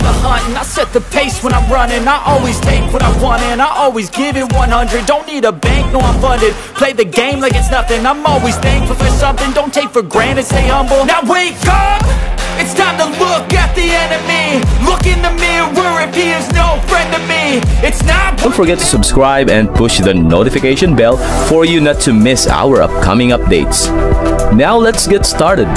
the hunt and I set the pace when I'm running. I always take what I want and I always give it 100. Don't need a bank, no I'm funded. Play the game like it's nothing. I'm always thankful for something. Don't take for granted, stay humble. Now wake up, it's time to look at the enemy. Look in the mirror if he is no friend to me. It's not. Don't forget to subscribe and push the notification bell for you not to miss our upcoming updates. Now let's get started.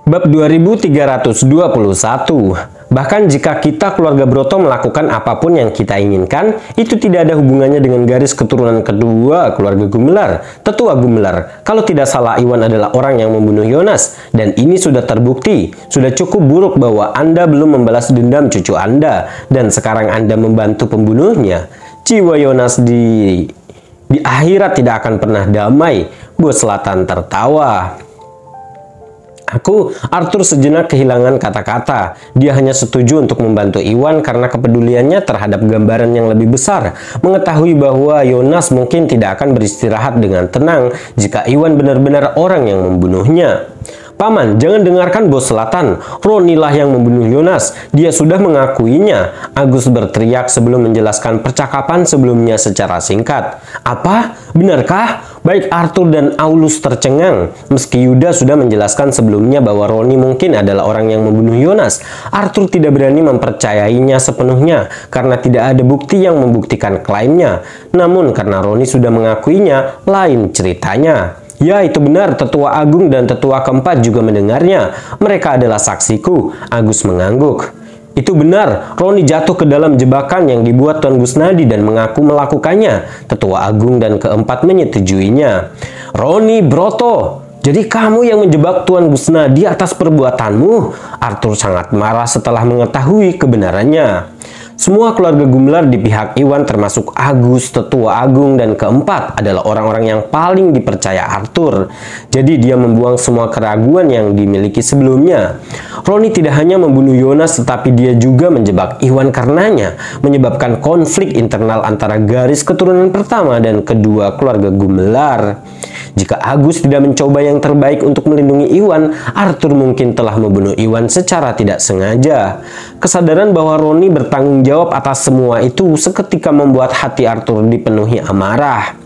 Bab 2321. Bahkan jika kita keluarga Broto melakukan apapun yang kita inginkan, itu tidak ada hubungannya dengan garis keturunan kedua keluarga Gumelar, tetua Gumelar. Kalau tidak salah, Iwan adalah orang yang membunuh Yonas, dan ini sudah terbukti. Sudah cukup buruk bahwa Anda belum membalas dendam cucu Anda, dan sekarang Anda membantu pembunuhnya. Jiwa Yonas di akhirat tidak akan pernah damai. Bos Selatan tertawa. Arthur sejenak kehilangan kata-kata. Dia hanya setuju untuk membantu Iwan karena kepeduliannya terhadap gambaran yang lebih besar. Mengetahui bahwa Yonas mungkin tidak akan beristirahat dengan tenang jika Iwan benar-benar orang yang membunuhnya. Paman, jangan dengarkan Bos Selatan. Roni lah yang membunuh Yonas. Dia sudah mengakuinya. Agus berteriak sebelum menjelaskan percakapan sebelumnya secara singkat. Apa? Benarkah? Baik Arthur dan Aulus tercengang. Meski Yuda sudah menjelaskan sebelumnya bahwa Roni mungkin adalah orang yang membunuh Yonas, Arthur tidak berani mempercayainya sepenuhnya karena tidak ada bukti yang membuktikan klaimnya. Namun karena Roni sudah mengakuinya, lain ceritanya. Ya, itu benar. Tetua Agung dan Tetua keempat juga mendengarnya. Mereka adalah saksiku. Agus mengangguk. Itu benar. Roni jatuh ke dalam jebakan yang dibuat Tuan Gusnadi dan mengaku melakukannya. Tetua Agung dan keempat menyetujuinya. Roni Broto, jadi kamu yang menjebak Tuan Gusnadi atas perbuatanmu? Arthur sangat marah setelah mengetahui kebenarannya. Semua keluarga Gumelar di pihak Iwan termasuk Agus, Tetua Agung, dan keempat adalah orang-orang yang paling dipercaya Arthur. Jadi dia membuang semua keraguan yang dimiliki sebelumnya. Roni tidak hanya membunuh Yonas tetapi dia juga menjebak Iwan karenanya, menyebabkan konflik internal antara garis keturunan pertama dan kedua keluarga Gumelar. Jika Agus tidak mencoba yang terbaik untuk melindungi Iwan, Arthur mungkin telah membunuh Iwan secara tidak sengaja. Kesadaran bahwa Roni bertanggung jawab atas semua itu seketika membuat hati Arthur dipenuhi amarah.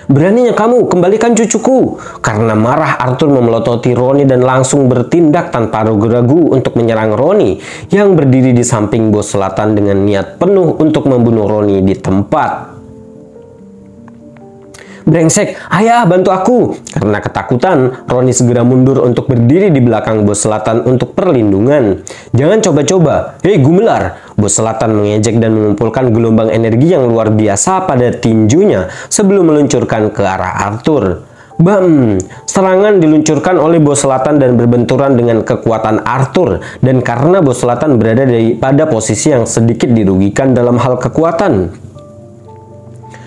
Beraninya kamu kembalikan cucuku. Karena marah, Arthur memelototi Roni dan langsung bertindak tanpa ragu-ragu untuk menyerang Roni yang berdiri di samping Bos Selatan dengan niat penuh untuk membunuh Roni di tempat. Brengsek, ayah bantu aku. Karena ketakutan, Roni segera mundur untuk berdiri di belakang Bos Selatan untuk perlindungan. Jangan coba-coba. Hei Gumelar. Bos Selatan mengejek dan mengumpulkan gelombang energi yang luar biasa pada tinjunya sebelum meluncurkan ke arah Arthur. Bam! Serangan diluncurkan oleh Bos Selatan dan berbenturan dengan kekuatan Arthur. Dan karena Bos Selatan berada pada posisi yang sedikit dirugikan dalam hal kekuatan,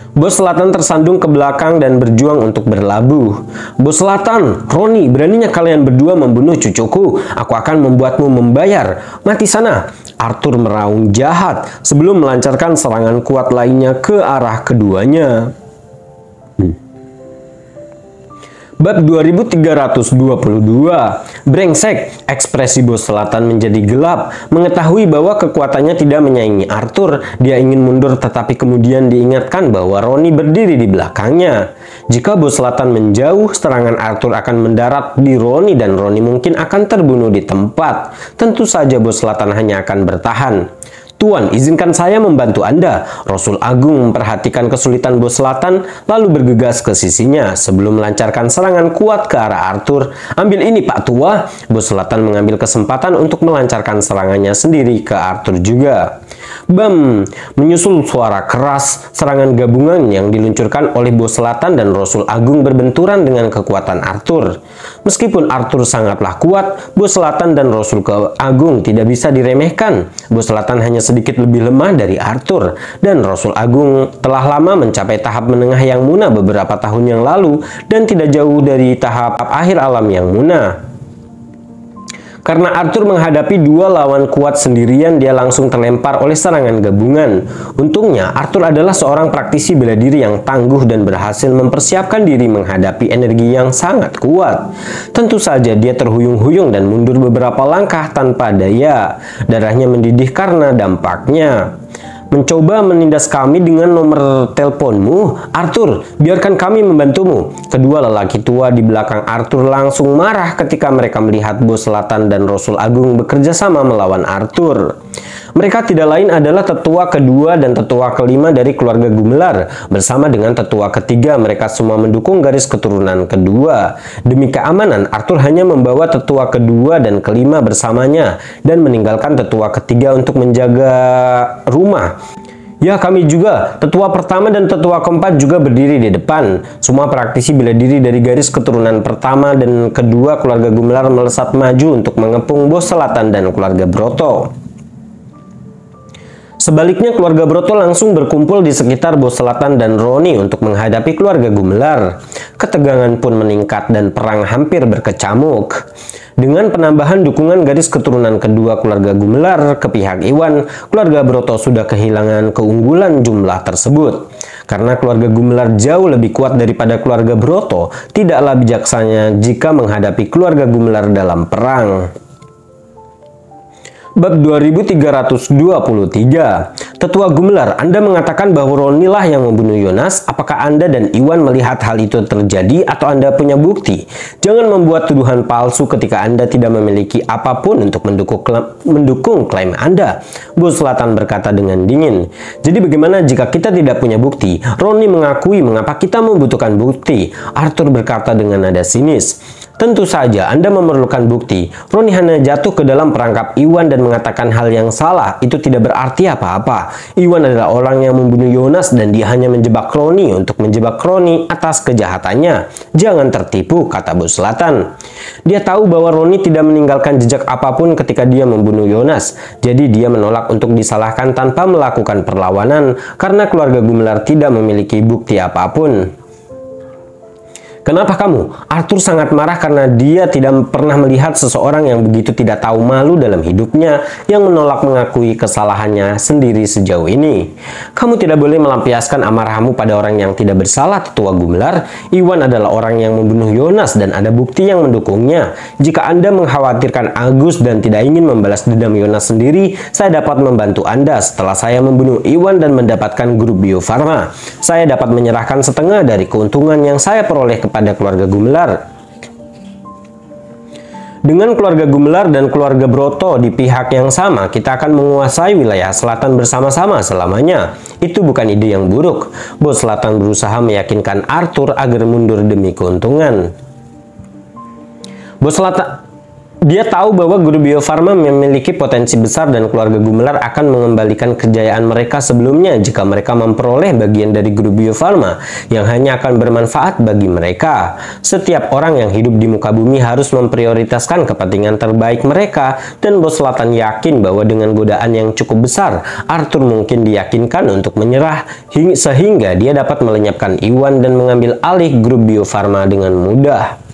Bos Selatan tersandung ke belakang dan berjuang untuk berlabuh. Bos Selatan, Roni, beraninya kalian berdua membunuh cucuku. Aku akan membuatmu membayar. Mati sana. Arthur meraung jahat sebelum melancarkan serangan kuat lainnya ke arah keduanya. Bab 2322. Brengsek. Ekspresi Bos Selatan menjadi gelap. Mengetahui bahwa kekuatannya tidak menyaingi Arthur, dia ingin mundur tetapi kemudian diingatkan bahwa Roni berdiri di belakangnya. Jika Bos Selatan menjauh, serangan Arthur akan mendarat di Roni dan Roni mungkin akan terbunuh di tempat. Tentu saja Bos Selatan hanya akan bertahan. Tuan, izinkan saya membantu Anda. Rasul Agung memperhatikan kesulitan Bos Selatan, lalu bergegas ke sisinya sebelum melancarkan serangan kuat ke arah Arthur. Ambil ini, Pak Tua. Bos Selatan mengambil kesempatan untuk melancarkan serangannya sendiri ke Arthur juga. Bam! Menyusul suara keras, serangan gabungan yang diluncurkan oleh Bos Selatan dan Rasul Agung berbenturan dengan kekuatan Arthur. Meskipun Arthur sangatlah kuat, Bos Selatan dan Rasul Agung tidak bisa diremehkan. Bos Selatan hanya sedikit lebih lemah dari Arthur, dan Rasul Agung telah lama mencapai tahap menengah yang munah beberapa tahun yang lalu dan tidak jauh dari tahap akhir alam yang munah. Karena Arthur menghadapi dua lawan kuat sendirian, dia langsung terlempar oleh serangan gabungan. Untungnya, Arthur adalah seorang praktisi bela diri yang tangguh dan berhasil mempersiapkan diri menghadapi energi yang sangat kuat. Tentu saja dia terhuyung-huyung dan mundur beberapa langkah tanpa daya. Darahnya mendidih karena dampaknya. Mencoba menindas kami dengan nomor teleponmu, Arthur, biarkan kami membantumu. Kedua lelaki tua di belakang Arthur langsung marah ketika mereka melihat Bos Selatan dan Rasul Agung bekerja sama melawan Arthur. Mereka tidak lain adalah tetua kedua dan tetua kelima dari keluarga Gumelar. Bersama dengan tetua ketiga, mereka semua mendukung garis keturunan kedua. Demi keamanan, Arthur hanya membawa tetua kedua dan kelima bersamanya dan meninggalkan tetua ketiga untuk menjaga rumah. Ya, kami juga. Tetua pertama dan tetua keempat juga berdiri di depan. Semua praktisi bela diri dari garis keturunan pertama dan kedua keluarga Gumelar melesat maju untuk mengepung Bos Selatan dan keluarga Broto. Sebaliknya, keluarga Broto langsung berkumpul di sekitar Bos Selatan dan Roni untuk menghadapi keluarga Gumelar. Ketegangan pun meningkat dan perang hampir berkecamuk. Dengan penambahan dukungan garis keturunan kedua keluarga Gumelar ke pihak Iwan, keluarga Broto sudah kehilangan keunggulan jumlah tersebut. Karena keluarga Gumelar jauh lebih kuat daripada keluarga Broto, tidaklah bijaksana jika menghadapi keluarga Gumelar dalam perang. Bab 2323. Tetua Gumelar, Anda mengatakan bahwa Roni lah yang membunuh Yonas. Apakah Anda dan Iwan melihat hal itu terjadi atau Anda punya bukti? Jangan membuat tuduhan palsu ketika Anda tidak memiliki apapun untuk mendukung klaim Anda. Bos Selatan berkata dengan dingin. Jadi bagaimana jika kita tidak punya bukti? Roni mengakui mengapa kita membutuhkan bukti. Arthur berkata dengan nada sinis. Tentu saja Anda memerlukan bukti. Roni hanya jatuh ke dalam perangkap Iwan dan mengatakan hal yang salah. Itu tidak berarti apa-apa. Iwan adalah orang yang membunuh Yonas dan dia hanya menjebak Roni untuk menjebak Roni atas kejahatannya. Jangan tertipu, kata Bos Selatan. Dia tahu bahwa Roni tidak meninggalkan jejak apapun ketika dia membunuh Yonas. Jadi dia menolak untuk disalahkan tanpa melakukan perlawanan karena keluarga Gumelar tidak memiliki bukti apapun. Kenapa kamu? Arthur sangat marah karena dia tidak pernah melihat seseorang yang begitu tidak tahu malu dalam hidupnya yang menolak mengakui kesalahannya sendiri sejauh ini. Kamu tidak boleh melampiaskan amarahmu pada orang yang tidak bersalah, Tetua Gumelar. Iwan adalah orang yang membunuh Yonas dan ada bukti yang mendukungnya. Jika Anda mengkhawatirkan Agus dan tidak ingin membalas dendam Yonas sendiri, saya dapat membantu Anda. Setelah saya membunuh Iwan dan mendapatkan grup Bio Farma, saya dapat menyerahkan setengah dari keuntungan yang saya peroleh kepada keluarga Gumelar. Dengan keluarga Gumelar dan keluarga Broto di pihak yang sama, kita akan menguasai wilayah selatan bersama-sama selamanya. Itu bukan ide yang buruk. Bos Selatan berusaha meyakinkan Arthur agar mundur demi keuntungan. Bos Selatan, dia tahu bahwa grup Bio Farma memiliki potensi besar dan keluarga Gumelar akan mengembalikan kejayaan mereka sebelumnya jika mereka memperoleh bagian dari grup Bio Farma yang hanya akan bermanfaat bagi mereka. Setiap orang yang hidup di muka bumi harus memprioritaskan kepentingan terbaik mereka dan Bos Selatan yakin bahwa dengan godaan yang cukup besar, Arthur mungkin diyakinkan untuk menyerah sehingga dia dapat melenyapkan Iwan dan mengambil alih grup Bio Farma dengan mudah.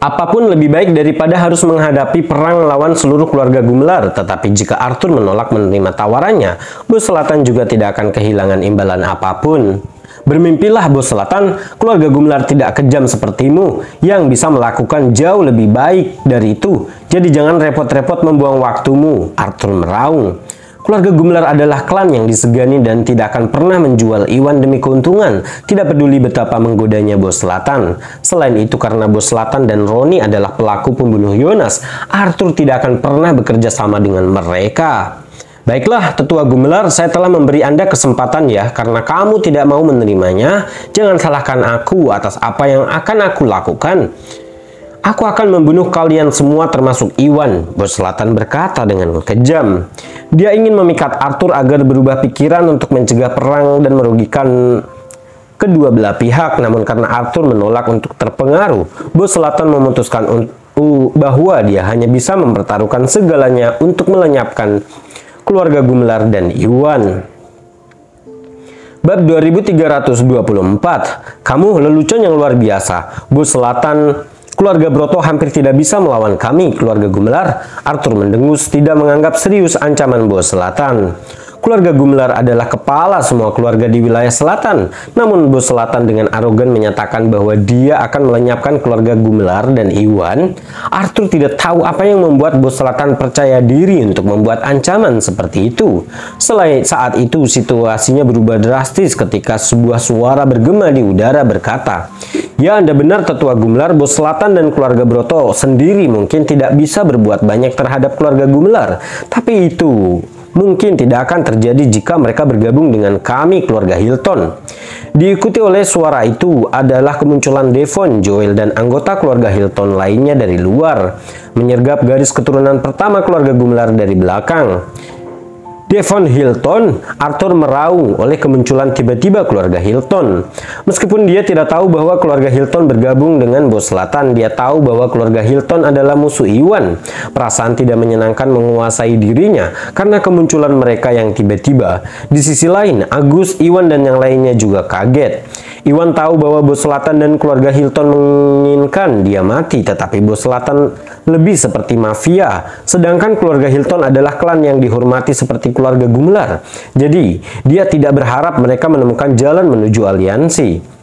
Apapun lebih baik daripada harus menghadapi perang lawan seluruh keluarga Gumelar. Tetapi jika Arthur menolak menerima tawarannya, Bos Selatan juga tidak akan kehilangan imbalan apapun. Bermimpilah Bos Selatan, keluarga Gumelar tidak kejam sepertimu yang bisa melakukan jauh lebih baik dari itu. Jadi jangan repot-repot membuang waktumu, Arthur meraung. Keluarga Gumelar adalah klan yang disegani dan tidak akan pernah menjual Iwan demi keuntungan, tidak peduli betapa menggodanya Bos Selatan. Selain itu, karena Bos Selatan dan Roni adalah pelaku pembunuh Yonas, Arthur tidak akan pernah bekerja sama dengan mereka. Baiklah, Tetua Gumelar, saya telah memberi Anda kesempatan ya, karena kamu tidak mau menerimanya. Jangan salahkan aku atas apa yang akan aku lakukan. Aku akan membunuh kalian semua termasuk Iwan, Bos Selatan berkata dengan kejam. Dia ingin memikat Arthur agar berubah pikiran untuk mencegah perang dan merugikan kedua belah pihak. Namun karena Arthur menolak untuk terpengaruh, Bos Selatan memutuskan bahwa dia hanya bisa mempertaruhkan segalanya untuk melenyapkan keluarga Gumelar dan Iwan. Bab 2324. Kamu lelucon yang luar biasa. Bos Selatan Keluarga Broto hampir tidak bisa melawan kami, keluarga Gumelar. Arthur mendengus, tidak menganggap serius ancaman Bos Selatan. Keluarga Gumelar adalah kepala semua keluarga di wilayah selatan. Namun Bos Selatan dengan arogan menyatakan bahwa dia akan melenyapkan keluarga Gumelar dan Iwan. Arthur tidak tahu apa yang membuat Bos Selatan percaya diri untuk membuat ancaman seperti itu. Selain saat itu situasinya berubah drastis ketika sebuah suara bergema di udara berkata, "Ya, Anda benar Tetua Gumelar, Bos Selatan dan keluarga Broto sendiri mungkin tidak bisa berbuat banyak terhadap keluarga Gumelar. Tapi itu mungkin tidak akan terjadi jika mereka bergabung dengan kami, keluarga Hilton." Diikuti oleh suara itu adalah kemunculan Devon, Joel, dan anggota keluarga Hilton lainnya dari luar, menyergap garis keturunan pertama keluarga Gumelar dari belakang. Devon Hilton, Arthur meraung oleh kemunculan tiba-tiba keluarga Hilton. Meskipun dia tidak tahu bahwa keluarga Hilton bergabung dengan Bos Selatan, dia tahu bahwa keluarga Hilton adalah musuh Iwan. Perasaan tidak menyenangkan menguasai dirinya karena kemunculan mereka yang tiba-tiba. Di sisi lain, Agus, Iwan, dan yang lainnya juga kaget. Iwan tahu bahwa Bos Selatan dan keluarga Hilton menginginkan dia mati, tetapi Bos Selatan lebih seperti mafia, sedangkan keluarga Hilton adalah klan yang dihormati seperti keluarga Gumelar. Jadi, dia tidak berharap mereka menemukan jalan menuju aliansi.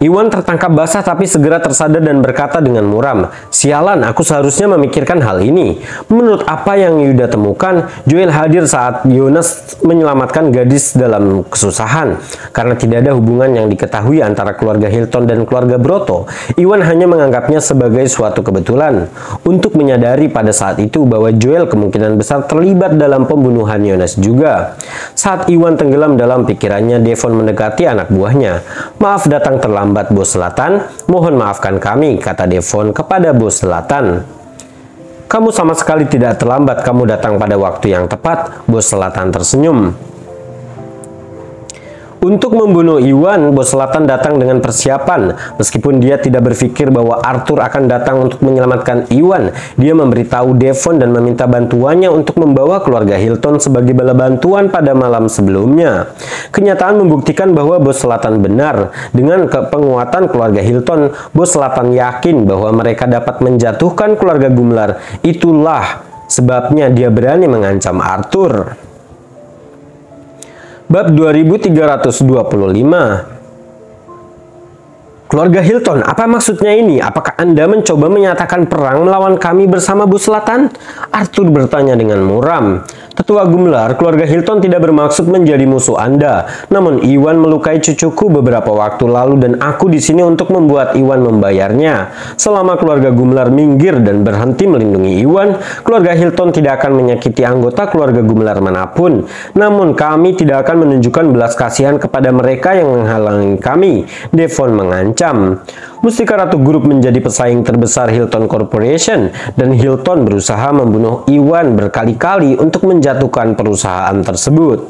Iwan tertangkap basah tapi segera tersadar dan berkata dengan muram, "Sialan, aku seharusnya memikirkan hal ini." Menurut apa yang Yuda temukan, Joel hadir saat Yonas menyelamatkan gadis dalam kesusahan. Karena tidak ada hubungan yang diketahui antara keluarga Hilton dan keluarga Broto, Iwan hanya menganggapnya sebagai suatu kebetulan. Untuk menyadari pada saat itu bahwa Joel kemungkinan besar terlibat dalam pembunuhan Yonas juga. Saat Iwan tenggelam dalam pikirannya, Devon mendekati anak buahnya. "Maaf datang terlambat Bos Selatan, mohon maafkan kami," kata Devon kepada Bos Selatan. "Kamu sama sekali tidak terlambat, kamu datang pada waktu yang tepat," Bos Selatan tersenyum. Untuk membunuh Iwan, Bos Selatan datang dengan persiapan. Meskipun dia tidak berpikir bahwa Arthur akan datang untuk menyelamatkan Iwan, dia memberitahu Devon dan meminta bantuannya untuk membawa keluarga Hilton sebagai bala bantuan pada malam sebelumnya. Kenyataan membuktikan bahwa Bos Selatan benar. Dengan penguatan keluarga Hilton, Bos Selatan yakin bahwa mereka dapat menjatuhkan keluarga Gumelar. Itulah sebabnya dia berani mengancam Arthur. Bab 2325. Keluarga Hilton, apa maksudnya ini? Apakah Anda mencoba menyatakan perang melawan kami bersama Bos Selatan? Arthur bertanya dengan muram. "Tetua Gumelar, keluarga Hilton tidak bermaksud menjadi musuh Anda. Namun Iwan melukai cucuku beberapa waktu lalu dan aku di sini untuk membuat Iwan membayarnya. Selama keluarga Gumelar minggir dan berhenti melindungi Iwan, keluarga Hilton tidak akan menyakiti anggota keluarga Gumelar manapun. Namun kami tidak akan menunjukkan belas kasihan kepada mereka yang menghalangi kami," Devon mengancam. Mustika Ratu Group menjadi pesaing terbesar Hilton Corporation, dan Hilton berusaha membunuh Iwan berkali-kali untuk menjatuhkan perusahaan tersebut.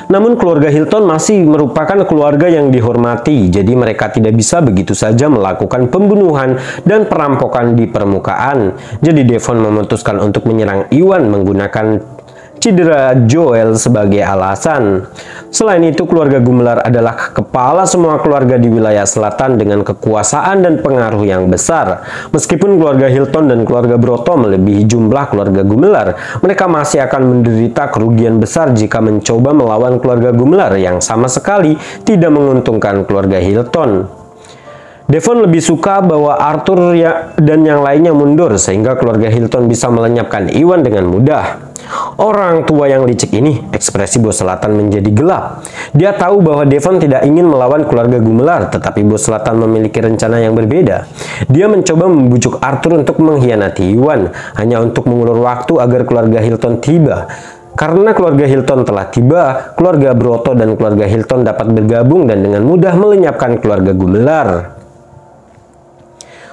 Namun keluarga Hilton masih merupakan keluarga yang dihormati, jadi mereka tidak bisa begitu saja melakukan pembunuhan dan perampokan di permukaan. Jadi Devon memutuskan untuk menyerang Iwan menggunakan cedera Joel sebagai alasan. Selain itu, keluarga Gumelar adalah kepala semua keluarga di wilayah selatan dengan kekuasaan dan pengaruh yang besar. Meskipun keluarga Hilton dan keluarga Broto melebihi jumlah keluarga Gumelar, mereka masih akan menderita kerugian besar jika mencoba melawan keluarga Gumelar yang sama sekali tidak menguntungkan keluarga Hilton. Devon lebih suka bahwa Arthur dan yang lainnya mundur sehingga keluarga Hilton bisa melenyapkan Iwan dengan mudah. Orang tua yang licik ini, ekspresi Bos Selatan menjadi gelap. Dia tahu bahwa Devon tidak ingin melawan keluarga Gumelar, tetapi Bos Selatan memiliki rencana yang berbeda. Dia mencoba membujuk Arthur untuk mengkhianati Iwan, hanya untuk mengulur waktu agar keluarga Hilton tiba. Karena keluarga Hilton telah tiba, keluarga Broto dan keluarga Hilton dapat bergabung dan dengan mudah melenyapkan keluarga Gumelar.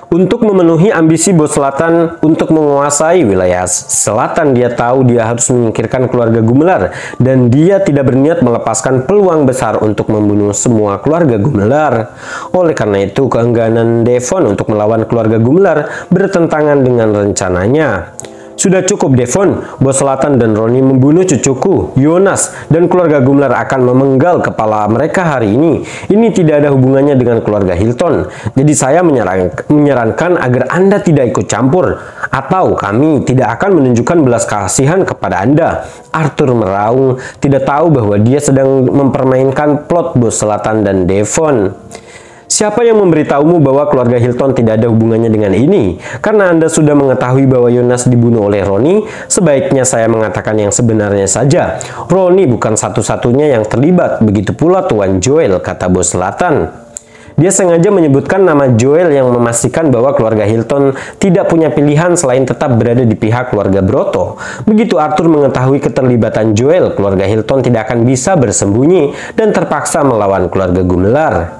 Untuk memenuhi ambisi Bos Selatan untuk menguasai wilayah selatan, dia tahu dia harus menyingkirkan keluarga Gumelar, dan dia tidak berniat melepaskan peluang besar untuk membunuh semua keluarga Gumelar. Oleh karena itu, keengganan Devon untuk melawan keluarga Gumelar bertentangan dengan rencananya. Sudah cukup Devon, Bos Selatan dan Roni membunuh cucuku, Yonas, dan keluarga Gumlar akan memenggal kepala mereka hari ini. Ini tidak ada hubungannya dengan keluarga Hilton. Jadi saya menyarankan agar Anda tidak ikut campur, atau kami tidak akan menunjukkan belas kasihan kepada Anda. Arthur meraung, tidak tahu bahwa dia sedang mempermainkan plot Bos Selatan dan Devon. Siapa yang memberitahumu bahwa keluarga Hilton tidak ada hubungannya dengan ini? Karena Anda sudah mengetahui bahwa Yonas dibunuh oleh Roni, sebaiknya saya mengatakan yang sebenarnya saja. Roni bukan satu-satunya yang terlibat, begitu pula Tuan Joel, kata Bos Selatan. Dia sengaja menyebutkan nama Joel yang memastikan bahwa keluarga Hilton tidak punya pilihan selain tetap berada di pihak keluarga Broto. Begitu Arthur mengetahui keterlibatan Joel, keluarga Hilton tidak akan bisa bersembunyi dan terpaksa melawan keluarga Gumlar.